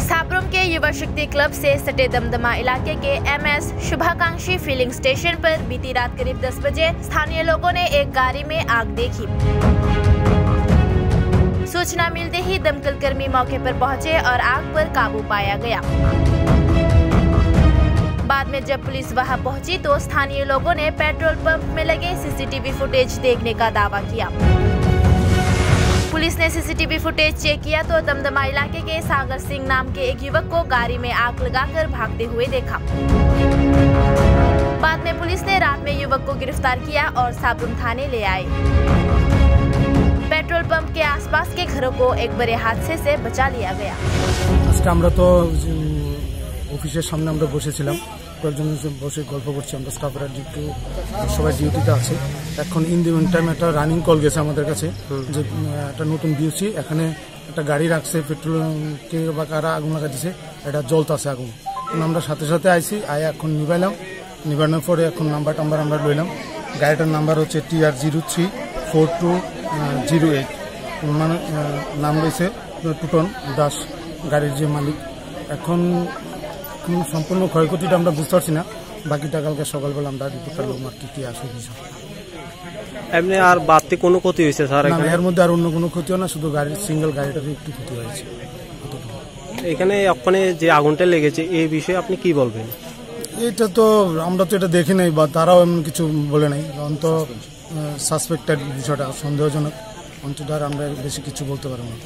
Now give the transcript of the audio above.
साब्रुम के युवा शक्ति क्लब से सटे दमदमा इलाके के MS शुभाकांक्षी फिलिंग स्टेशन पर बीती रात करीब 10 बजे स्थानीय लोगों ने एक गाड़ी में आग देखी। सूचना मिलते ही दमकल कर्मी मौके पर पहुंचे और आग पर काबू पाया गया। बाद में जब पुलिस वहां पहुंची तो स्थानीय लोगों ने पेट्रोल पंप में लगे CCTV फुटेज देखने का दावा किया। पुलिस ने CCTV फुटेज चेक किया तो दमदमा इलाके के सागर सिंह नाम के एक युवक को गाड़ी में आग लगाकर भागते हुए देखा। बाद में पुलिस ने रात में युवक को गिरफ्तार किया और साब्रुम थाने ले आए। पेट्रोल पंप के आसपास के घरों को एक बड़े हादसे से बचा लिया गया। অফিসের সামনে আমরা বসেছিলাম, কয়েকজন বসে গল্প করছি। আমরা স্টাফরা সবাই ডিউটিতে আছে। এখন ইন দি মিন টাইম একটা রানিং কল গেছে আমাদের কাছে যে একটা নতুন বিউসি এখানে একটা গাড়ি রাখছে, পেট্রোল কে বা কারা আগুন লাগা দিছে, এটা জ্বলতাছে আগুন। আমরা সাথে সাথে আইছি, আয় এখন নিবানোর পরে এখন নাম্বার আমরা লইলাম। গাড়িটার নাম্বার হচ্ছে TR034208। নাম রয়েছে টুটন দাস, গাড়ির যে মালিক। এখন সম্পূর্ণ ক্ষয়ক্ষতিটা আমরা বুঝতে পারছি না, বাকিটা কালকে সকালবেলা আমরা রিপোর্টার লোক কি আসবে। এমনি আর বাড়তি কোনো ক্ষতি হয়েছে স্যার? এর মধ্যে আর অন্য কোনো ক্ষতিও না, শুধু সিঙ্গেল গাড়িটার একটু ক্ষতি হয়েছে। এখানে ওখানে যে আগুনটা লেগেছে এই বিষয়ে আপনি কি বলবেন? এটা তো আমরা তো এটা দেখি নাই বা তারাও এমন কিছু বলে নাই। অন্ত সাসপেক্টেড বিষয়টা সন্দেহজনক, অন্তত আর আমরা বেশি কিছু বলতে পারবো না।